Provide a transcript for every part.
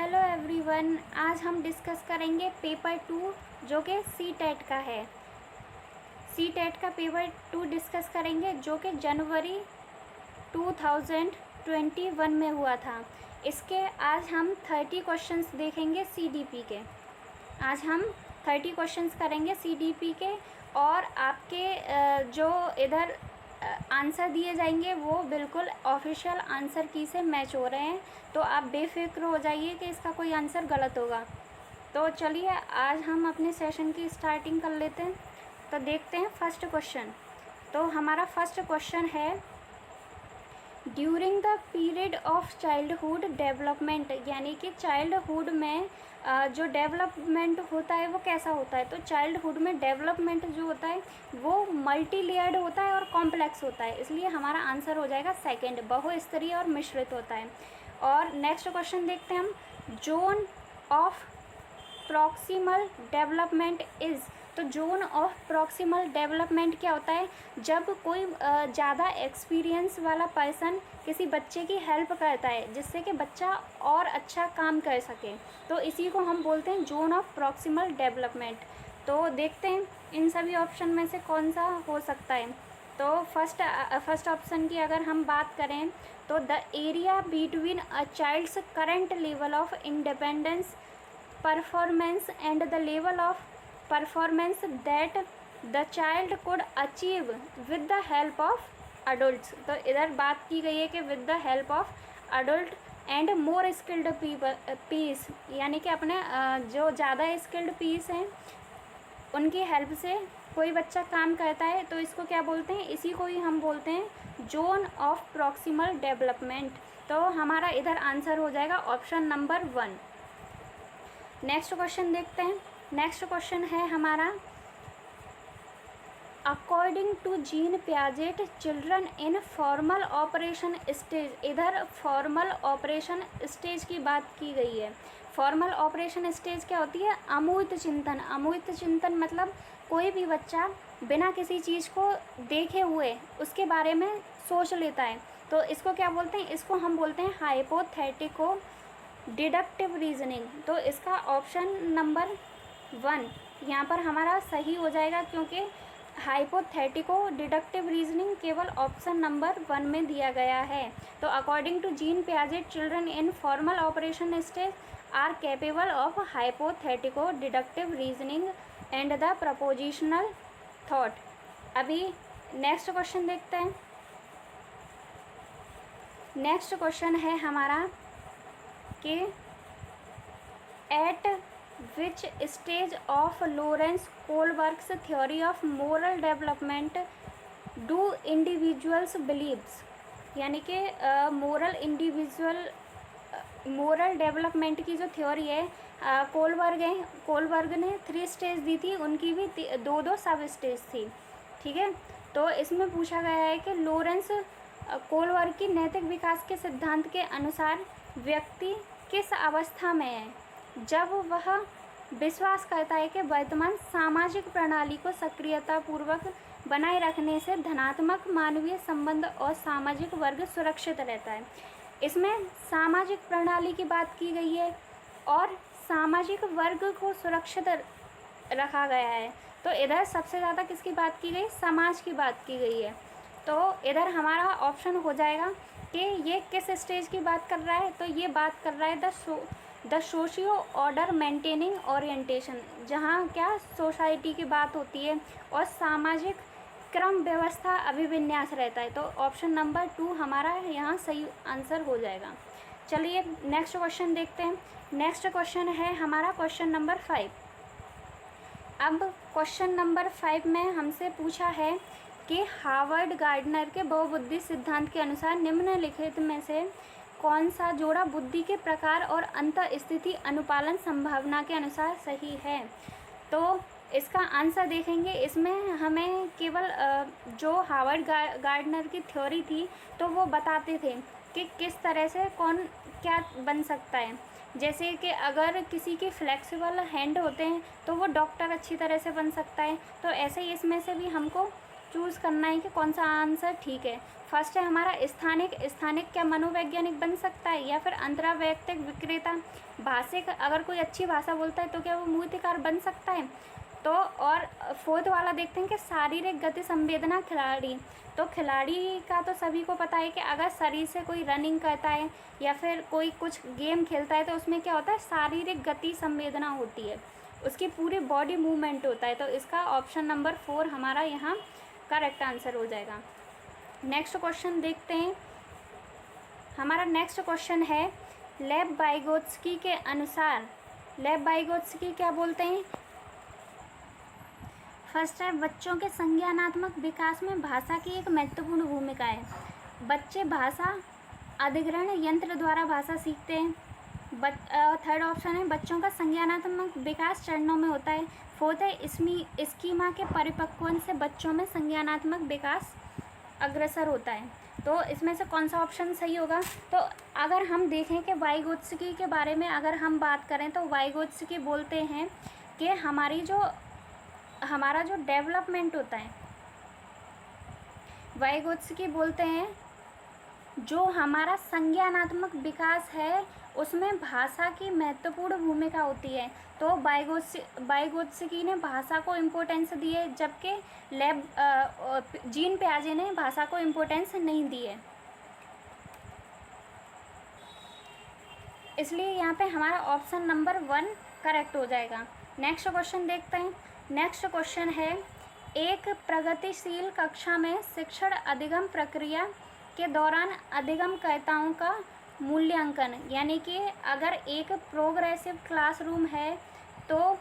Hello everyone, आज हम discuss करेंगे पेपर 2 जो कि सी टेट का है। सी टेट का पेपर 2 डिस्कस करेंगे जो कि जनवरी 2021 में हुआ था। इसके आज हम 30 क्वेश्चंस देखेंगे सीडीपी के। आज हम 30 क्वेश्चंस करेंगे सीडीपी के और आपके जो इधर आंसर दिए जाएंगे वो बिल्कुल ऑफिशियल आंसर की से मैच हो रहे हैं, तो आप बेफिक्र हो जाइए कि इसका कोई आंसर गलत होगा। तो चलिए आज हम अपने सेशन की स्टार्टिंग कर लेते हैं। तो देखते हैं फर्स्ट क्वेश्चन। तो हमारा फर्स्ट क्वेश्चन है, during the period of childhood development, यानी कि चाइल्डहुड में जो डेवलपमेंट होता है वो कैसा होता है। तो चाइल्डहुड में डेवलपमेंट जो होता है वो मल्टी लेयर्ड होता है और कॉम्प्लेक्स होता है, इसलिए हमारा आंसर हो जाएगा सेकंड, बहुस्तरीय और मिश्रित होता है। और नेक्स्ट क्वेश्चन देखते हैं हम, zone of proximal development is. तो जोन ऑफ प्रॉक्सिमल डेवलपमेंट क्या होता है, जब कोई ज़्यादा एक्सपीरियंस वाला पर्सन किसी बच्चे की हेल्प करता है जिससे कि बच्चा और अच्छा काम कर सके, तो इसी को हम बोलते हैं जोन ऑफ प्रॉक्सिमल डेवलपमेंट। तो देखते हैं इन सभी ऑप्शन में से कौन सा हो सकता है। तो फर्स्ट ऑप्शन की अगर हम बात करें तो the area between a child's current level of independence performance and the level of performance that the child could achieve with the help of adults. तो इधर बात की गई है कि with the help of adult and more skilled peers, यानी कि अपने जो ज़्यादा स्किल्ड पीस हैं उनकी हेल्प से कोई बच्चा काम करता है, तो इसको क्या बोलते हैं, इसी को ही हम बोलते हैं जोन ऑफ प्रॉक्सिमल डेवलपमेंट। तो हमारा इधर आंसर हो जाएगा ऑप्शन नंबर 1। नेक्स्ट क्वेश्चन देखते हैं। नेक्स्ट क्वेश्चन है हमारा, according to Jean Piaget children in formal operation stage. इधर फॉर्मल ऑपरेशन स्टेज की बात की गई है। फॉर्मल ऑपरेशन स्टेज क्या होती है, अमूर्त चिंतन। अमूर्त चिंतन मतलब कोई भी बच्चा बिना किसी चीज़ को देखे हुए उसके बारे में सोच लेता है, तो इसको क्या बोलते हैं, इसको हम बोलते हैं हाइपोथेटिको डिडक्टिव रीजनिंग। तो इसका ऑप्शन नंबर 1 यहाँ पर हमारा सही हो जाएगा, क्योंकि हाइपोथेटिको डिडक्टिव रीजनिंग केवल ऑप्शन नंबर 1 में दिया गया है। तो according to Jean Piaget children in formal operation stage are capable of hypothetico deductive reasoning and the propositional thought. अभी नेक्स्ट क्वेश्चन देखते हैं। नेक्स्ट क्वेश्चन है हमारा कि at which stage of Lawrence Kohlberg's theory of moral development do individuals believes, यानी कि moral development की जो थ्योरी है कोलबर्ग ने 3 स्टेज दी थी, उनकी भी 2 सब स्टेज थी। ठीक है, तो इसमें पूछा गया है कि लॉरेंस कोलबर्ग की नैतिक विकास के सिद्धांत के अनुसार व्यक्ति किस अवस्था में है, जब वह विश्वास करता है कि वर्तमान सामाजिक प्रणाली को सक्रियतापूर्वक बनाए रखने से धनात्मक मानवीय संबंध और सामाजिक वर्ग सुरक्षित रहता है। इसमें सामाजिक प्रणाली की बात की गई है और सामाजिक वर्ग को सुरक्षित रखा गया है। तो इधर सबसे ज़्यादा किसकी बात की गई, समाज की बात की गई है। तो इधर हमारा ऑप्शन हो जाएगा कि ये किस स्टेज की बात कर रहा है, तो ये बात कर रहा है the socio order maintaining orientation, जहाँ क्या सोसाइटी की बात होती है और सामाजिक क्रम व्यवस्था अभिविन्यास रहता है। तो ऑप्शन नंबर 2 हमारा यहाँ सही आंसर हो जाएगा। चलिए नेक्स्ट क्वेश्चन देखते हैं। नेक्स्ट क्वेश्चन है हमारा क्वेश्चन नंबर 5। अब क्वेश्चन नंबर 5 में हमसे पूछा है कि हार्वर्ड गार्डनर के बहुबुद्धि सिद्धांत के अनुसार निम्नलिखित में से कौन सा जोड़ा बुद्धि के प्रकार और अंतःस्थिति अनुपालन संभावना के अनुसार सही है। तो इसका आंसर देखेंगे, इसमें हमें केवल जो हार्वर्ड गार्डनर की थ्योरी थी तो वो बताते थे कि किस तरह से कौन क्या बन सकता है। जैसे कि अगर किसी के फ्लेक्सिबल हैंड होते हैं तो वो डॉक्टर अच्छी तरह से बन सकता है, तो ऐसे ही इसमें से भी हमको चूज़ करना है कि कौन सा आंसर ठीक है। फर्स्ट है हमारा स्थानिक। स्थानिक क्या मनोवैज्ञानिक बन सकता है या फिर अंतरावैयक्तिक विक्रेता। भाषिक, अगर कोई अच्छी भाषा बोलता है तो क्या वो मूर्तिकार बन सकता है। तो और फोर्थ वाला देखते हैं कि शारीरिक गति संवेदना खिलाड़ी। तो खिलाड़ी का तो सभी को पता है कि अगर शरीर से कोई रनिंग करता है या फिर कोई कुछ गेम खेलता है तो उसमें क्या होता है, शारीरिक गति संवेदना होती है, उसकी पूरी बॉडी मूवमेंट होता है। तो इसका ऑप्शन नंबर 4 हमारा यहाँ करेक्ट आंसर हो जाएगा। नेक्स्ट क्वेश्चन देखते हैं। हमारा नेक्स्ट क्वेश्चन है लेव वाइगोत्स्की के अनुसार, लेव वाइगोत्स्की क्या बोलते हैं। फर्स्ट है बच्चों के संज्ञानात्मक विकास में भाषा की एक महत्वपूर्ण भूमिका है। बच्चे भाषा अधिग्रहण यंत्र द्वारा भाषा सीखते हैं। थर्ड ऑप्शन है बच्चों का संज्ञानात्मक विकास चरणों में होता है। फोर्थ है स्कीमा के परिपक्वन से बच्चों में संज्ञानात्मक विकास अग्रसर होता है। तो इसमें से कौन सा ऑप्शन सही होगा। तो अगर हम देखें कि वाइगोत्स्की के बारे में अगर हम बात करें तो वाइगोत्स्की बोलते हैं कि हमारा जो डेवलपमेंट होता है, वाइगोत्स्की बोलते हैं जो हमारा संज्ञानात्मक विकास है उसमें भाषा की महत्वपूर्ण भूमिका होती है। तो वाइगोत्स्की ने भाषा को इम्पोर्टेंस दी है, जबकि जीन पियाजे ने भाषा को इम्पोर्टेंस नहीं दी है। इसलिए यहाँ पे हमारा ऑप्शन नंबर 1 करेक्ट हो जाएगा। नेक्स्ट क्वेश्चन देखते हैं। नेक्स्ट क्वेश्चन है एक प्रगतिशील कक्षा में शिक्षण अधिगम प्रक्रिया के दौरान अधिगमकर्ताओं का मूल्यांकन, यानी कि अगर एक प्रोग्रेसिव क्लासरूम है तो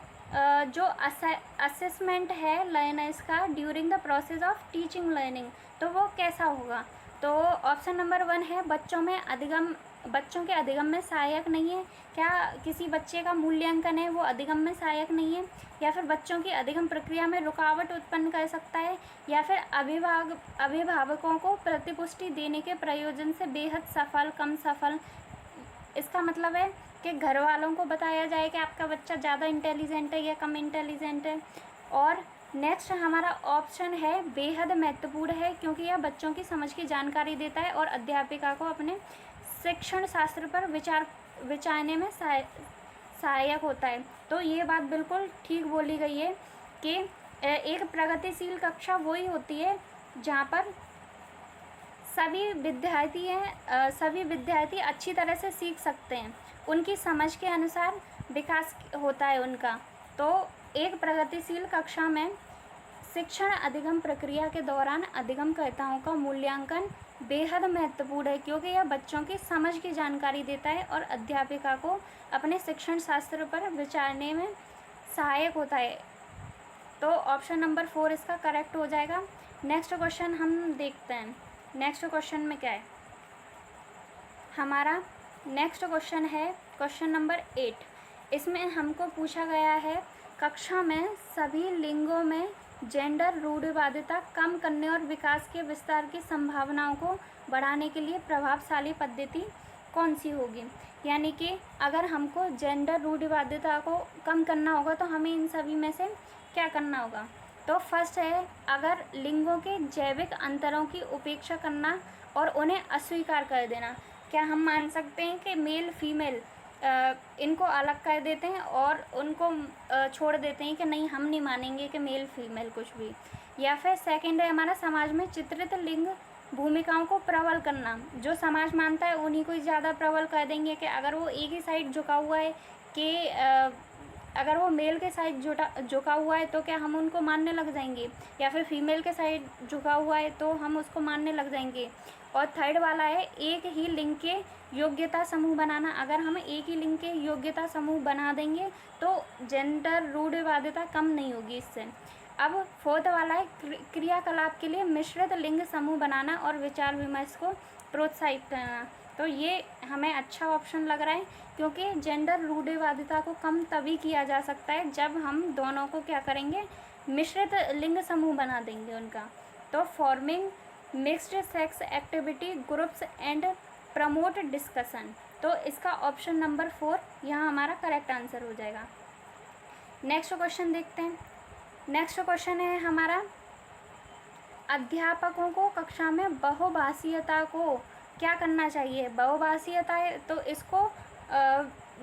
जो असेसमेंट है लर्नर्स का during the process of teaching learning, तो वो कैसा होगा। तो ऑप्शन नंबर 1 है बच्चों के अधिगम में सहायक नहीं है। क्या किसी बच्चे का मूल्यांकन है वो अधिगम में सहायक नहीं है, या फिर बच्चों की अधिगम प्रक्रिया में रुकावट उत्पन्न कर सकता है, या फिर अभिभावकों को प्रतिपुष्टि देने के प्रयोजन से बेहद सफल, कम सफल। इसका मतलब है कि घर वालों को बताया जाए कि आपका बच्चा ज़्यादा इंटेलिजेंट है या कम इंटेलिजेंट है। और नेक्स्ट हमारा ऑप्शन है बेहद महत्वपूर्ण है, क्योंकि यह बच्चों की समझ की जानकारी देता है और अध्यापिका को अपने शिक्षण शास्त्र पर विचारने में सहायक होता है। तो ये बात बिल्कुल ठीक बोली गई है कि एक प्रगतिशील कक्षा वही होती है जहाँ पर सभी विद्यार्थी अच्छी तरह से सीख सकते हैं, उनकी समझ के अनुसार विकास होता है उनका। तो एक प्रगतिशील कक्षा में शिक्षण अधिगम प्रक्रिया के दौरान अधिगमकर्ताओं का मूल्यांकन बेहद महत्वपूर्ण है, क्योंकि यह बच्चों की समझ की जानकारी देता है और अध्यापिका को अपने शिक्षण शास्त्र पर विचारने में सहायक होता है। तो ऑप्शन नंबर 4 इसका करेक्ट हो जाएगा। नेक्स्ट क्वेश्चन हम देखते हैं। नेक्स्ट क्वेश्चन में क्या है हमारा। नेक्स्ट क्वेश्चन है क्वेश्चन नंबर 8। इसमें हमको पूछा गया है कक्षा में सभी लिंगों में जेंडर रूढ़िवादिता कम करने और विकास के विस्तार की संभावनाओं को बढ़ाने के लिए प्रभावशाली पद्धति कौन सी होगी। यानी कि अगर हमको जेंडर रूढ़िवादिता को कम करना होगा तो हमें इन सभी में से क्या करना होगा। तो फर्स्ट है अगर लिंगों के जैविक अंतरों की उपेक्षा करना और उन्हें अस्वीकार कर देना। क्या हम मान सकते हैं कि मेल फीमेल इनको अलग कर देते हैं और उनको छोड़ देते हैं कि नहीं हम नहीं मानेंगे कि मेल फीमेल कुछ भी। या फिर सेकंड है हमारा समाज में चित्रित लिंग भूमिकाओं को प्रबल करना, जो समाज मानता है उन्हीं को ज़्यादा प्रबल कर देंगे कि अगर वो एक ही साइड झुका हुआ है कि अगर वो मेल के साइड झुका हुआ है तो क्या हम उनको मानने लग जाएंगे, या फिर फीमेल के साइड झुका हुआ है तो हम उसको मानने लग जाएंगे। और थर्ड वाला है एक ही लिंग के योग्यता समूह बनाना। अगर हम एक ही लिंग के योग्यता समूह बना देंगे तो जेंडर रूढ़िवादिता कम नहीं होगी इससे। अब फोर्थ वाला है क्रियाकलाप के लिए मिश्रित लिंग समूह बनाना और विचार विमर्श को प्रोत्साहित करना। तो ये हमें अच्छा ऑप्शन लग रहा है, क्योंकि जेंडर रूढ़िवादिता को कम तभी किया जा सकता है जब हम दोनों को क्या करेंगे, मिश्रित लिंग समूह बना देंगे उनका। तो forming mixed sex activity groups and promote discussion. तो इसका ऑप्शन नंबर 4 यहाँ हमारा करेक्ट आंसर हो जाएगा। नेक्स्ट क्वेश्चन देखते हैं। नेक्स्ट क्वेश्चन है हमारा अध्यापकों को कक्षा में बहुभाषीयता को क्या करना चाहिए? बहुभाषीयता है तो इसको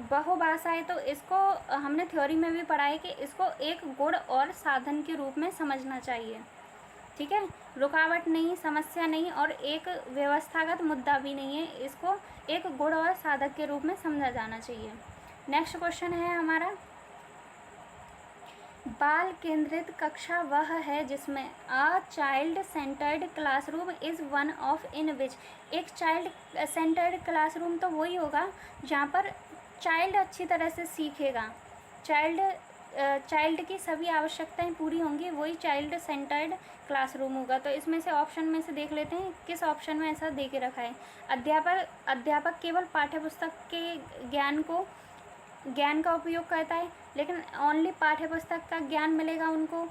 बहुभाषा है तो इसको हमने थ्योरी में भी पढ़ा है कि इसको एक गुण और साधन के रूप में समझना चाहिए। ठीक है, रुकावट नहीं, समस्या नहीं और एक व्यवस्थागत मुद्दा भी नहीं है, इसको एक गुण और साधक के रूप में समझा जाना चाहिए। नेक्स्ट क्वेश्चन है हमारा, बाल केंद्रित कक्षा वह है जिसमें a child centred classroom is one of in which. एक चाइल्ड सेंटर्ड क्लासरूम तो वही होगा जहाँ पर चाइल्ड अच्छी तरह से सीखेगा, चाइल्ड की सभी आवश्यकताएं पूरी होंगी, वही चाइल्ड सेंटर्ड क्लासरूम होगा। तो इसमें से ऑप्शन में से देख लेते हैं किस ऑप्शन में ऐसा दे के रखा है। अध्यापक केवल पाठ्यपुस्तक के ज्ञान का उपयोग करता है, लेकिन ओनली पाठ्यपुस्तक का ज्ञान मिलेगा उनको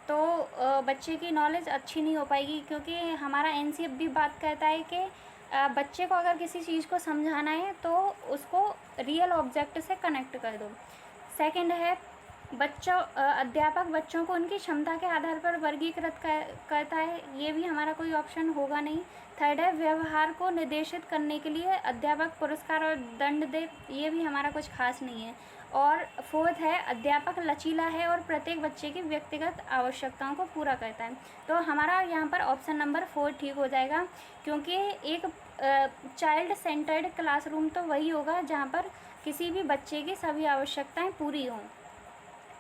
तो बच्चे की नॉलेज अच्छी नहीं हो पाएगी, क्योंकि हमारा एनसीएफ भी बात करता है कि बच्चे को अगर किसी चीज़ को समझाना है तो उसको रियल ऑब्जेक्ट से कनेक्ट कर दो। सेकंड है, अध्यापक बच्चों को उनकी क्षमता के आधार पर वर्गीकृत करता है, ये भी हमारा कोई ऑप्शन होगा नहीं। थर्ड है, व्यवहार को निर्देशित करने के लिए अध्यापक पुरस्कार और दंड दे, ये भी हमारा कुछ खास नहीं है। और फोर्थ है, अध्यापक लचीला है और प्रत्येक बच्चे की व्यक्तिगत आवश्यकताओं को पूरा करता है। तो हमारा यहाँ पर ऑप्शन नंबर 4 ठीक हो जाएगा, क्योंकि एक चाइल्ड सेंटर्ड क्लासरूम तो वही होगा जहाँ पर किसी भी बच्चे की सभी आवश्यकताएं पूरी हों,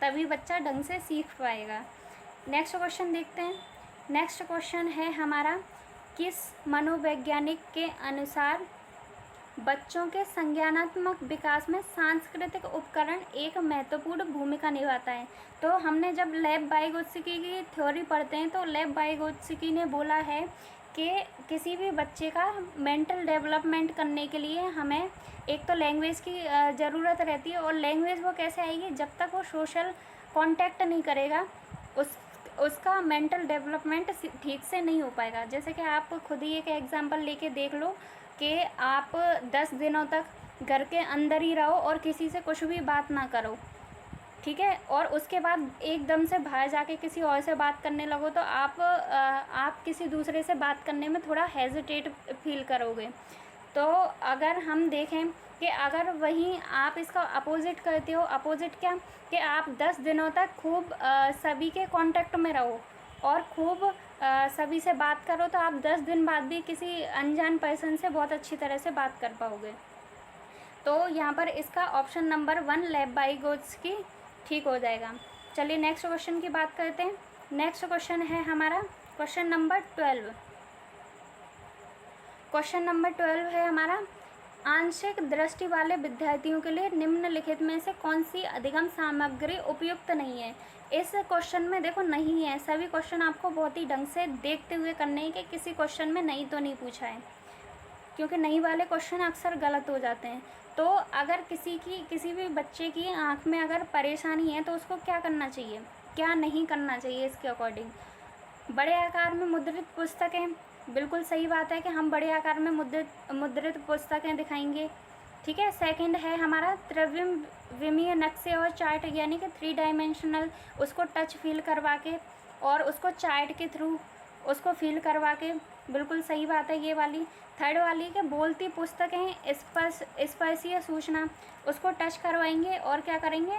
तभी बच्चा ढंग से सीख पाएगा। नेक्स्ट क्वेश्चन देखते हैं। नेक्स्ट क्वेश्चन है हमारा, किस मनोवैज्ञानिक के अनुसार बच्चों के संज्ञानात्मक विकास में सांस्कृतिक उपकरण एक महत्वपूर्ण भूमिका निभाता है? तो हमने जब लेव वाइगोत्स्की की थ्योरी पढ़ते हैं तो लेव वाइगोत्स्की ने बोला है कि किसी भी बच्चे का मेंटल डेवलपमेंट करने के लिए हमें एक तो लैंग्वेज की ज़रूरत रहती है, और लैंग्वेज वो कैसे आएगी, जब तक वो सोशल कांटेक्ट नहीं करेगा उसका मेंटल डेवलपमेंट ठीक से नहीं हो पाएगा। जैसे कि आप खुद ही एक एग्जांपल लेके देख लो कि आप 10 दिनों तक घर के अंदर ही रहो और किसी से कुछ भी बात ना करो, ठीक है, और उसके बाद एकदम से बाहर जाके किसी और से बात करने लगो तो आप किसी दूसरे से बात करने में थोड़ा हेजिटेट फील करोगे। तो अगर हम देखें कि अगर वहीं आप इसका अपोजिट करते हो, अपोजिट क्या, कि आप 10 दिनों तक खूब सभी के कांटेक्ट में रहो और खूब सभी से बात करो, तो आप 10 दिन बाद भी किसी अनजान पर्सन से बहुत अच्छी तरह से बात कर पाओगे। तो यहाँ पर इसका ऑप्शन नंबर 1 लेव वाइगोत्स्की ठीक हो जाएगा। चलिए नेक्स्ट क्वेश्चन की बात करते हैं। नेक्स्ट क्वेश्चन है हमारा क्वेश्चन नंबर 12। क्वेश्चन नंबर 12 है हमारा, आंशिक दृष्टि वाले विद्यार्थियों के लिए निम्नलिखित में से कौन सी अधिगम सामग्री उपयुक्त नहीं है? इस क्वेश्चन में देखो नहीं है, सभी क्वेश्चन आपको बहुत ही ढंग से देखते हुए करने हैं कि किसी क्वेश्चन में नहीं तो नहीं पूछा है, क्योंकि नहीं वाले क्वेश्चन अक्सर गलत हो जाते हैं। तो अगर किसी भी बच्चे की आँख में अगर परेशानी है तो उसको क्या करना चाहिए, क्या नहीं करना चाहिए, इसके अकॉर्डिंग बड़े आकार में मुद्रित पुस्तकें, बिल्कुल सही बात है कि हम बड़े आकार में मुद्रित पुस्तकें दिखाएंगे, ठीक है। सेकंड है हमारा त्रिविमीय नक्शे और चार्ट, यानी कि 3 डायमेंशनल, उसको टच फील करवा के और उसको चार्ट के थ्रू उसको फील करवा के, बिल्कुल सही बात है ये वाली। थर्ड वाली के बोलती पुस्तकें, स्पर्शीय सूचना, उसको टच करवाएंगे और क्या करेंगे,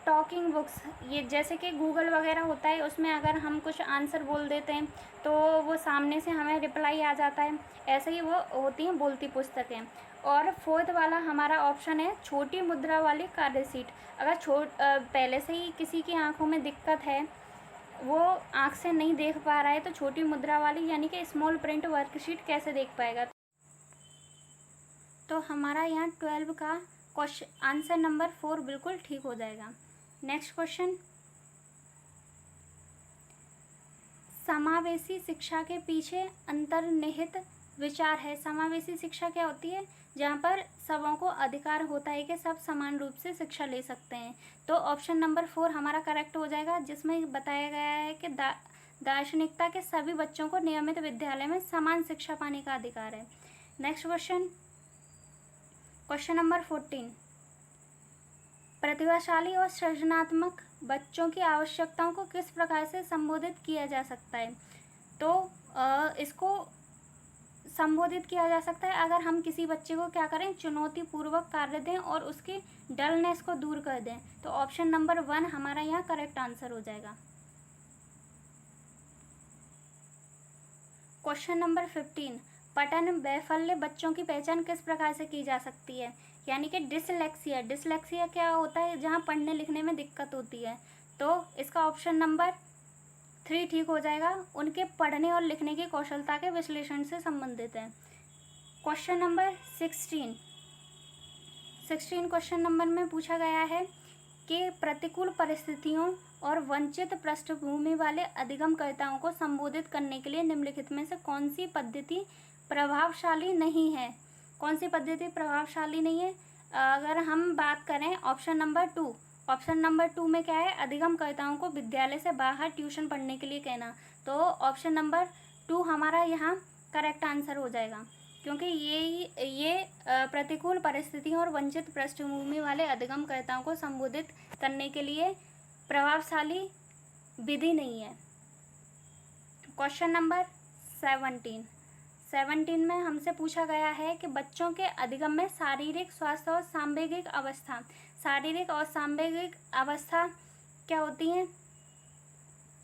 टॉकिंग बुक्स, ये जैसे कि गूगल वगैरह होता है उसमें अगर हम कुछ आंसर बोल देते हैं तो वो सामने से हमें रिप्लाई आ जाता है, ऐसे ही वो होती हैं बोलती पुस्तकें। और फोर्थ वाला हमारा ऑप्शन है छोटी मुद्रा वाली कार्य शीट। अगर पहले से ही किसी की आंखों में दिक्कत है, वो आँख से नहीं देख पा रहा है, तो छोटी मुद्रा वाली यानी कि स्मॉल प्रिंट वर्कशीट कैसे देख पाएगा। तो हमारा यहाँ 12 का क्वेश्चन आंसर नंबर 4 बिल्कुल ठीक हो जाएगा। नेक्स्ट क्वेश्चन, समावेशी शिक्षा के पीछे अंतर्निहित विचार है। समावेशी शिक्षा क्या होती है? जहाँ पर सबों को अधिकार होता है कि सब समान रूप से शिक्षा ले सकते हैं। तो ऑप्शन नंबर 4 हमारा करेक्ट हो जाएगा, जिसमें बताया गया है कि दार्शनिकता के सभी बच्चों को नियमित विद्यालय में समान शिक्षा पाने का अधिकार है। नेक्स्ट क्वेश्चन, क्वेश्चन नंबर 14, प्रतिभाशाली और सृजनात्मक बच्चों की आवश्यकताओं को किस प्रकार से संबोधित किया जा सकता है? तो इसको संबोधित किया जा सकता है अगर हम किसी बच्चे को क्या करें, चुनौतीपूर्वक कार्य दें और उसकी डलनेस को दूर कर दें। तो ऑप्शन नंबर 1 हमारा यहाँ करेक्ट आंसर हो जाएगा। क्वेश्चन नंबर 15, पठन वैफल्य बच्चों की पहचान किस प्रकार से की जा सकती है? यानी कि डिसलेक्सिया। डिसलेक्सिया क्या होता है? जहाँ पढ़ने लिखने में दिक्कत होती है। तो इसका ऑप्शन नंबर 3 ठीक हो जाएगा। उनके पढ़ने और लिखने की कौशलता के विश्लेषण से संबंधित है। क्वेश्चन नंबर 16 क्वेश्चन नंबर में पूछा गया है कि प्रतिकूल परिस्थितियों और वंचित पृष्ठभूमि वाले अधिगमकर्ताओं को संबोधित करने के लिए निम्नलिखित में से कौन सी पद्धति प्रभावशाली नहीं है? कौन सी पद्धति प्रभावशाली नहीं है? अगर हम बात करें ऑप्शन नंबर 2 में क्या है? अधिगमकर्ताओं को विद्यालय से बाहर ट्यूशन पढ़ने के लिए कहना। तो ऑप्शन नंबर 2 हमारा यहाँ करेक्ट आंसर हो जाएगा, क्योंकि ये प्रतिकूल परिस्थितियों और वंचित पृष्ठभूमि वाले अधिगमकर्ताओं को संबोधित करने के लिए प्रभावशाली विधि नहीं है। क्वेश्चन नंबर 17 में हमसे पूछा गया है कि बच्चों के अधिगम में शारीरिक स्वास्थ्य और सांवेगिक अवस्था क्या होती है?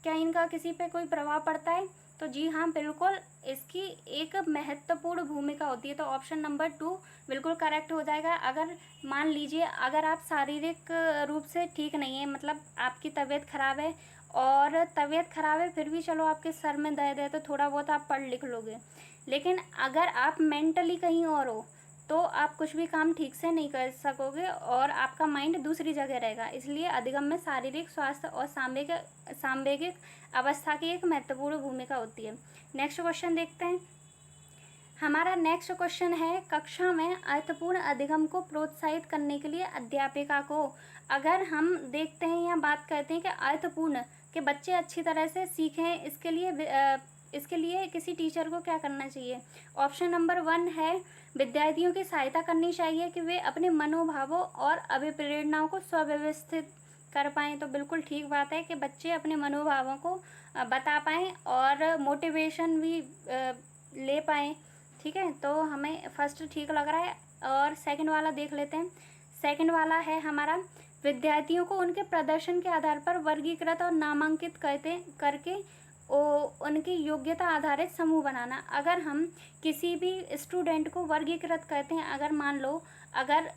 क्या इनका किसी पे कोई प्रभाव पड़ता है? तो जी हाँ, बिल्कुल इसकी एक महत्वपूर्ण भूमिका होती है। तो ऑप्शन नंबर 2 बिल्कुल करेक्ट हो जाएगा। अगर मान लीजिए अगर आप शारीरिक रूप से ठीक नहीं है, मतलब आपकी तबीयत खराब है फिर भी चलो आपके सर में दर्द है तो थोड़ा बहुत आप पढ़ लिख लोगे, लेकिन अगर आप मेंटली कहीं और हो तो आप कुछ भी काम ठीक से नहीं कर सकोगे और आपका माइंड दूसरी जगह रहेगा। इसलिए अधिगम में शारीरिक स्वास्थ्य और सांवेगिक अवस्था की एक महत्वपूर्ण भूमिका होती है। नेक्स्ट क्वेश्चन देखते हैं। हमारा नेक्स्ट क्वेश्चन है, कक्षा में अर्थपूर्ण अधिगम को प्रोत्साहित करने के लिए अध्यापिका को, अगर हम देखते हैं या बात करते हैं कि अर्थपूर्ण कि बच्चे अच्छी तरह से सीखें, इसके लिए किसी टीचर को क्या करना चाहिए? ऑप्शन नंबर 1 है विद्यार्थियों की सहायता करनी चाहिए कि वे अपने मनोभावों और अभिप्रेरणाओं को सुव्यवस्थित कर पाएँ। तो बिल्कुल ठीक बात है कि बच्चे अपने मनोभावों को बता पाएँ और मोटिवेशन भी ले पाएँ। ठीक है, तो हमें फर्स्ट ठीक लग रहा है। और सेकंड वाला देख लेते हैं। सेकंड वाला है हमारा, विद्यार्थियों को उनके प्रदर्शन के आधार पर वर्गीकृत और नामांकित करके उनकी योग्यता आधारित समूह बनाना। अगर हम किसी भी स्टूडेंट को वर्गीकृत करते हैं, अगर मान लो अगर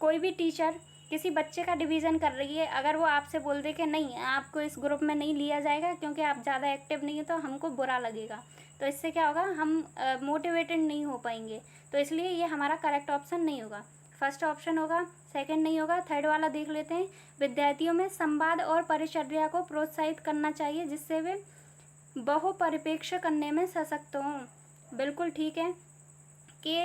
कोई भी टीचर किसी बच्चे का डिवीज़न कर रही है, अगर वो आपसे बोल दे कि नहीं आपको इस ग्रुप में नहीं लिया जाएगा क्योंकि आप ज़्यादा एक्टिव नहीं है, तो हमको बुरा लगेगा। तो इससे क्या होगा, हम मोटिवेटेड नहीं हो पाएंगे। तो इसलिए ये हमारा करेक्ट ऑप्शन नहीं होगा। फर्स्ट ऑप्शन होगा, सेकंड नहीं होगा। थर्ड वाला देख लेते हैं, विद्यार्थियों में संवाद और परिचर्या को प्रोत्साहित करना चाहिए जिससे वे बहुपरिप्रेक्ष्य करने में सशक्त हों। बिल्कुल ठीक है कि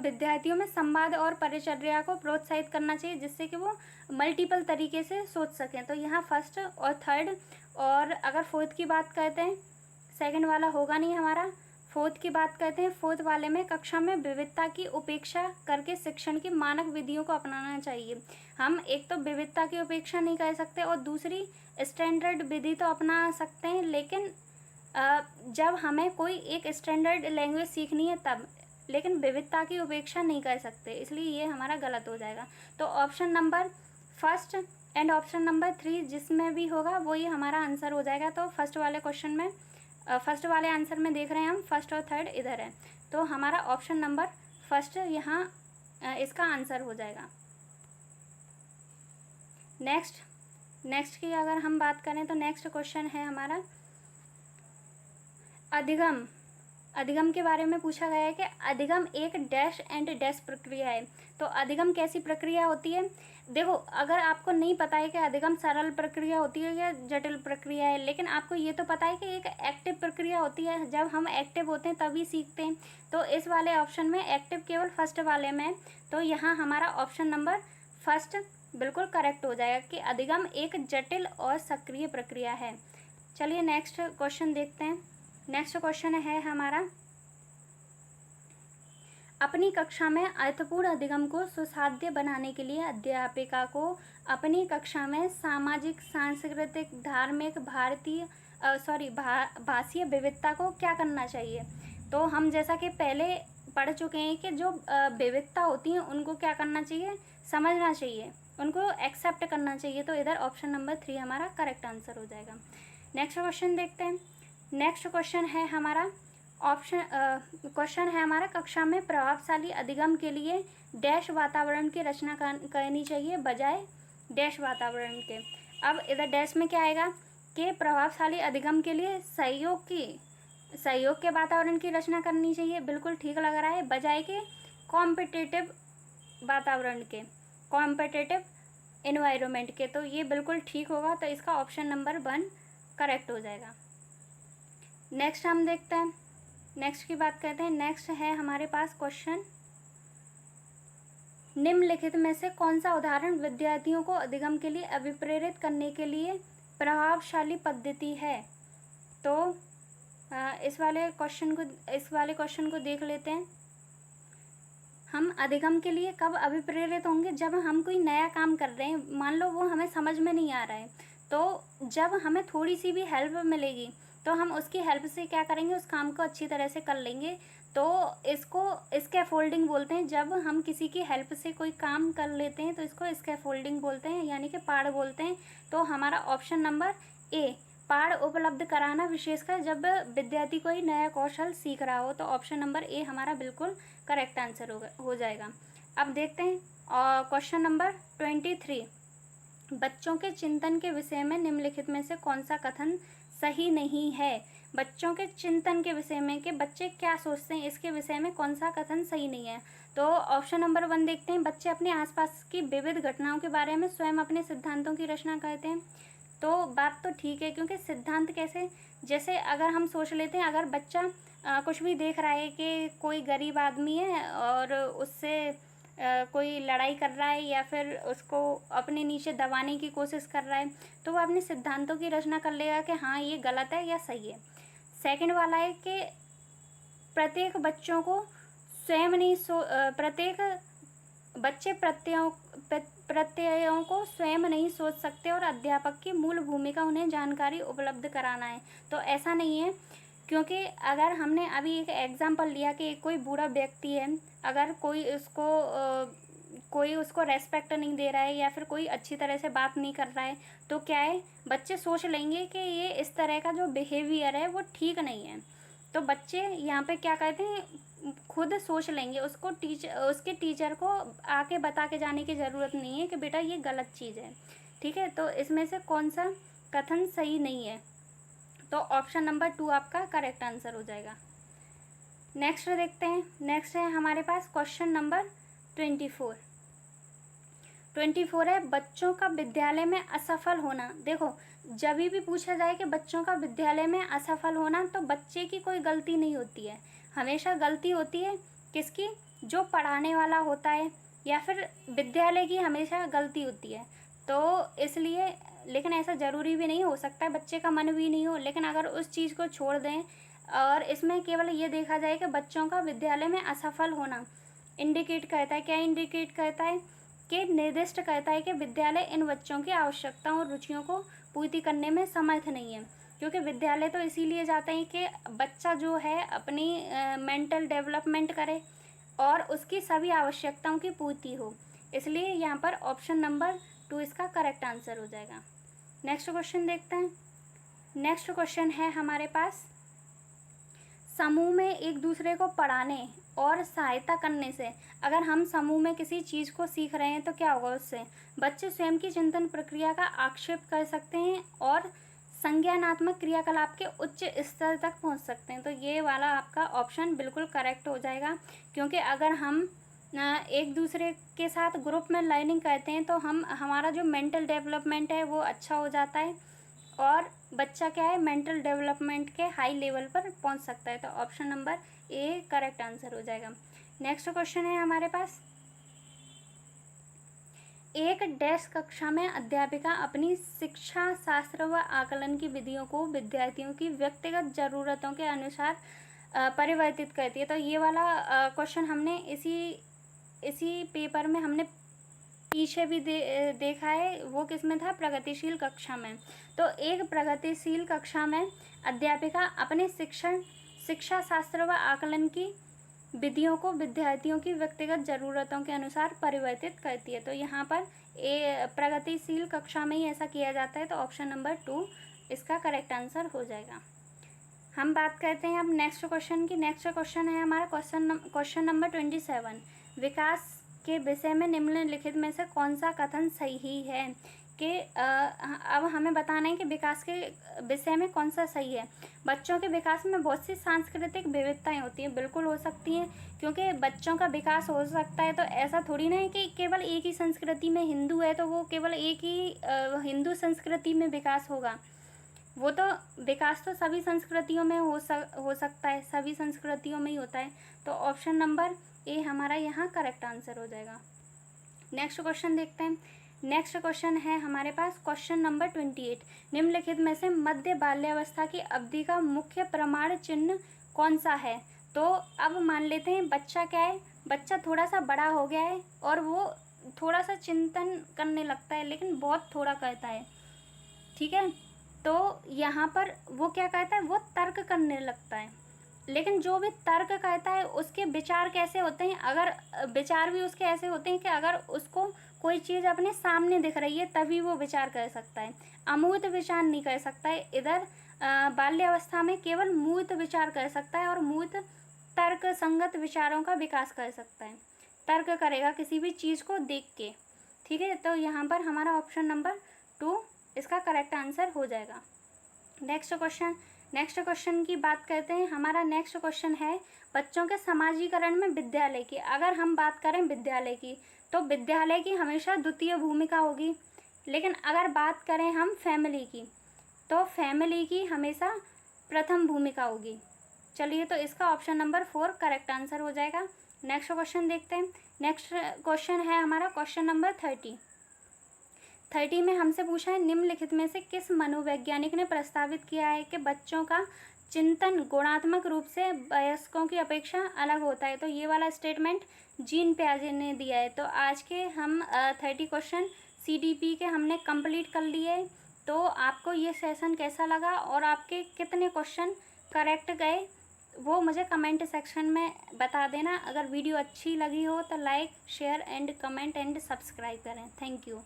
विद्यार्थियों में संवाद और परिचर्या को प्रोत्साहित करना चाहिए जिससे कि वो मल्टीपल तरीके से सोच सकें। तो यहाँ फर्स्ट और थर्ड, और अगर फोर्थ की बात करते हैं, सेकंड वाला होगा नहीं हमारा। फोर्थ की बात करते हैं, फोर्थ वाले में कक्षा में विविधता की उपेक्षा करके शिक्षण की मानक विधियों को अपनाना चाहिए। हम एक तो विविधता की उपेक्षा नहीं कर सकते और दूसरी स्टैंडर्ड विधि तो अपना सकते हैं, लेकिन जब हमें कोई एक स्टैंडर्ड लैंग्वेज सीखनी है तब, लेकिन विविधता की उपेक्षा नहीं कर सकते, इसलिए ये हमारा गलत हो जाएगा। तो option number first and option number 3 जिसमें भी होगा वो ही हमारा आंसर हो जाएगा। तो फर्स्ट वाले क्वेश्चन में फर्स्ट वाले आंसर में देख रहे हैं हम, फर्स्ट और थर्ड इधर है, तो हमारा ऑप्शन नंबर फर्स्ट यहाँ इसका आंसर हो जाएगा। नेक्स्ट की अगर हम बात करें तो नेक्स्ट क्वेश्चन है हमारा, अधिगम के बारे में पूछा गया है कि अधिगम एक डैश एंड डैश प्रक्रिया है। तो अधिगम कैसी प्रक्रिया होती है? देखो, अगर आपको नहीं पता है कि अधिगम सरल प्रक्रिया होती है या जटिल प्रक्रिया है, लेकिन आपको ये तो पता है कि एक एक्टिव प्रक्रिया होती है, जब हम एक्टिव होते हैं तभी सीखते हैं। तो इस वाले ऑप्शन में एक्टिव केवल फर्स्ट वाले में, तो यहाँ हमारा ऑप्शन नंबर फर्स्ट बिल्कुल करेक्ट हो जाएगा कि अधिगम एक जटिल और सक्रिय प्रक्रिया है। चलिए नेक्स्ट क्वेश्चन देखते हैं। नेक्स्ट क्वेश्चन है हमारा, अपनी कक्षा में अर्थपूर्ण अधिगम को सुसाध्य बनाने के लिए अध्यापिका को अपनी कक्षा में सामाजिक, सांस्कृतिक, धार्मिक, भाषीय विविधता को क्या करना चाहिए। तो हम जैसा कि पहले पढ़ चुके हैं कि जो विविधता होती है उनको क्या करना चाहिए, समझना चाहिए, उनको एक्सेप्ट करना चाहिए। तो इधर ऑप्शन नंबर 3 हमारा करेक्ट आंसर हो जाएगा। नेक्स्ट क्वेश्चन देखते हैं। नेक्स्ट क्वेश्चन है हमारा कक्षा में प्रभावशाली अधिगम के लिए डैश वातावरण की रचना करनी चाहिए बजाय डैश वातावरण के। अब इधर डैश में क्या आएगा कि प्रभावशाली अधिगम के लिए सहयोग के वातावरण की रचना करनी चाहिए, बिल्कुल ठीक लग रहा है, बजाय के कॉम्पिटिटिव वातावरण के, कॉम्पिटिटिव एनवायरनमेंट के। तो ये बिल्कुल ठीक होगा, तो इसका ऑप्शन नंबर 1 करेक्ट हो जाएगा। नेक्स्ट हम देखते हैं, नेक्स्ट की बात करते हैं। नेक्स्ट है हमारे पास क्वेश्चन, निम्नलिखित में से कौन सा उदाहरण विद्यार्थियों को अधिगम के लिए अभिप्रेरित करने के लिए प्रभावशाली पद्धति है। तो इस वाले क्वेश्चन को देख लेते हैं। हम अधिगम के लिए कब अभिप्रेरित होंगे, जब हम कोई नया काम कर रहे हैं, मान लो वो हमें समझ में नहीं आ रहा है, तो जब हमें थोड़ी सी भी हेल्प मिलेगी तो हम उसकी हेल्प से क्या करेंगे, उस काम को अच्छी तरह से कर लेंगे। तो इसको स्कैफोल्डिंग बोलते हैं। जब हम किसी की हेल्प से कोई काम कर लेते हैं तो इसको स्कैफोल्डिंग बोलते हैं, यानी कि पाड़ बोलते हैं। तो हमारा ऑप्शन नंबर ए, पाड़ उपलब्ध कराना, विशेषकर जब विद्यार्थी कोई नया कौशल सीख रहा हो। तो ऑप्शन नंबर ए हमारा बिल्कुल करेक्ट आंसर हो जाएगा। अब देखते हैं क्वेश्चन नंबर 23, बच्चों के चिंतन के विषय में निम्नलिखित में से कौन सा कथन सही नहीं है। बच्चों के चिंतन के विषय में कि बच्चे क्या सोचते हैं, इसके विषय में कौन सा कथन सही नहीं है। तो ऑप्शन नंबर 1 देखते हैं, बच्चे अपने आसपास की विविध घटनाओं के बारे में स्वयं अपने सिद्धांतों की रचना करते हैं। तो बात तो ठीक है, क्योंकि सिद्धांत कैसे, जैसे अगर हम सोच लेते हैं, अगर बच्चा कुछ भी देख रहा है कि कोई गरीब आदमी है और उससे कोई लड़ाई कर रहा है या फिर उसको अपने नीचे दबाने की कोशिश कर रहा है, तो वो अपने सिद्धांतों की रचना कर लेगा कि हाँ ये गलत है या सही है। सेकंड वाला है कि प्रत्येक बच्चों को स्वयं नहीं प्रत्येक बच्चे प्रत्ययों को स्वयं नहीं सोच सकते और अध्यापक की मूल भूमिका उन्हें जानकारी उपलब्ध कराना है। तो ऐसा नहीं है, क्योंकि अगर हमने अभी एक एग्जाम्पल लिया कि कोई बूढ़ा व्यक्ति है, अगर कोई उसको रेस्पेक्ट नहीं दे रहा है या फिर कोई अच्छी तरह से बात नहीं कर रहा है, तो क्या है, बच्चे सोच लेंगे कि ये इस तरह का जो बिहेवियर है वो ठीक नहीं है। तो बच्चे यहाँ पे क्या कहते हैं, खुद सोच लेंगे, उसके टीचर को आके बता के जाने की ज़रूरत नहीं है कि बेटा ये गलत चीज़ है। ठीक है, तो इसमें से कौन सा कथन सही नहीं है। तो ऑप्शन नंबर 2 आपका करेक्ट आंसर हो जाएगा। नेक्स्ट देखते हैं। नेक्स्ट है हमारे पास क्वेश्चन नंबर 24 है, बच्चों का विद्यालय में असफल होना। देखो, जब भी पूछा जाए कि बच्चों का विद्यालय में असफल होना, तो बच्चे की कोई गलती नहीं होती है, हमेशा गलती होती है किसकी, जो पढ़ाने वाला होता है, या फिर विद्यालय की हमेशा गलती होती है। तो इसलिए, लेकिन ऐसा ज़रूरी भी नहीं, हो सकता है बच्चे का मन भी नहीं हो, लेकिन अगर उस चीज़ को छोड़ दें और इसमें केवल ये देखा जाए कि बच्चों का विद्यालय में असफल होना इंडिकेट करता है, क्या इंडिकेट करता है, कि निर्दिष्ट करता है कि विद्यालय इन बच्चों की आवश्यकताओं और रुचियों को पूर्ति करने में समर्थ नहीं है। क्योंकि विद्यालय तो इसीलिए जाते हैं कि बच्चा जो है अपनी मेंटल डेवलपमेंट करे और उसकी सभी आवश्यकताओं की पूर्ति हो, इसलिए यहाँ पर ऑप्शन नंबर 2 इसका करेक्ट आंसर हो जाएगा। नेक्स्ट क्वेश्चन देखते हैं। नेक्स्ट क्वेश्चन है हमारे पास, समूह में एक दूसरे को पढ़ाने और सहायता करने से, अगर हम समूह में किसी चीज़ को सीख रहे हैं तो क्या होगा, उससे बच्चे स्वयं की चिंतन प्रक्रिया का आक्षेप कर सकते हैं और संज्ञानात्मक क्रियाकलाप के उच्च स्तर तक पहुंच सकते हैं। तो ये वाला आपका ऑप्शन बिल्कुल करेक्ट हो जाएगा, क्योंकि अगर हम एक दूसरे के साथ ग्रुप में लर्निंग करते हैं तो हमारा जो मेंटल डेवलपमेंट है वो अच्छा हो जाता है और बच्चा क्या है, मेंटल डेवलपमेंट के हाई लेवल पर पहुंच सकता है। तो option number A correct answer हो जाएगा। नेक्स्ट क्वेश्चन है हमारे पास, एक डैश कक्षा में अध्यापिका अपनी शिक्षा शास्त्र व आकलन की विधियों को विद्यार्थियों की व्यक्तिगत ज़रूरतों के अनुसार परिवर्तित करती है। तो ये वाला क्वेश्चन हमने इसी पेपर में हमने पीछे भी देखा है। वो किस में था? प्रगतिशील कक्षा में। तो एक प्रगतिशील कक्षा में अध्यापिका अपने शिक्षा शास्त्र व आकलन की विधियों को विद्यार्थियों की व्यक्तिगत ज़रूरतों के अनुसार परिवर्तित करती है। तो यहाँ पर प्रगतिशील कक्षा में ही ऐसा किया जाता है। तो ऑप्शन नंबर 2 इसका करेक्ट आंसर हो जाएगा। हम बात करते हैं अब नेक्स्ट क्वेश्चन की। नेक्स्ट क्वेश्चन है हमारा क्वेश्चन नंबर 27। विकास के विषय में निम्नलिखित में से कौन सा कथन सही है? कि अब हमें बताना है कि विकास के विषय में कौन सा सही है। बच्चों के विकास में बहुत सी सांस्कृतिक विविधताएं होती हैं। बिल्कुल हो सकती हैं, क्योंकि बच्चों का विकास हो सकता है। तो ऐसा थोड़ी ना है कि केवल एक ही संस्कृति में हिंदू है तो वो केवल एक ही हिंदू संस्कृति में विकास होगा। वो तो विकास तो सभी संस्कृतियों में हो सकता है, सभी संस्कृतियों में ही होता है। तो ऑप्शन नंबर ए हमारा यहाँ करेक्ट आंसर हो जाएगा। नेक्स्ट क्वेश्चन देखते हैं। नेक्स्ट क्वेश्चन है हमारे पास क्वेश्चन नंबर 28। निम्नलिखित में से मध्य बाल्यावस्था की अवधि का मुख्य प्रमाण चिन्ह कौन सा है? तो अब मान लेते हैं बच्चा क्या है, बच्चा थोड़ा सा बड़ा हो गया है और वो थोड़ा सा चिंतन करने लगता है, लेकिन बहुत थोड़ा करता है, ठीक है। तो यहाँ पर वो क्या कहता है, वो तर्क करने लगता है। लेकिन जो भी तर्क कहता है उसके विचार कैसे होते हैं? अगर विचार भी उसके ऐसे होते हैं कि अगर उसको कोई चीज़ अपने सामने दिख रही है तभी वो विचार कर सकता है, अमूर्त विचार नहीं कर सकता है। इधर बाल्यावस्था में केवल मूर्त विचार कर सकता है और मूर्त तर्क संगत विचारों का विकास कर सकता है, तर्क करेगा किसी भी चीज़ को देख के, ठीक है। तो यहाँ पर हमारा ऑप्शन नंबर 2 इसका करेक्ट आंसर हो जाएगा। नेक्स्ट क्वेश्चन की बात करते हैं। हमारा नेक्स्ट क्वेश्चन है बच्चों के समाजीकरण में विद्यालय की। अगर हम बात करें विद्यालय की, तो विद्यालय की हमेशा द्वितीय भूमिका होगी। लेकिन अगर बात करें हम फैमिली की, तो फैमिली की हमेशा प्रथम भूमिका होगी। चलिए, तो इसका ऑप्शन नंबर 4 करेक्ट आंसर हो जाएगा। नेक्स्ट क्वेश्चन देखते हैं। नेक्स्ट क्वेश्चन है हमारा क्वेश्चन नंबर 30 में हमसे पूछा है निम्नलिखित में से किस मनोवैज्ञानिक ने प्रस्तावित किया है कि बच्चों का चिंतन गुणात्मक रूप से वयस्कों की अपेक्षा अलग होता है? तो ये वाला स्टेटमेंट जीन पियाजे ने दिया है। तो आज के हम 30 क्वेश्चन CDP के हमने कंप्लीट कर लिए। तो आपको ये सेशन कैसा लगा और आपके कितने क्वेश्चन करेक्ट गए वो मुझे कमेंट सेक्शन में बता देना। अगर वीडियो अच्छी लगी हो तो like, share and comment and subscribe करें। Thank you.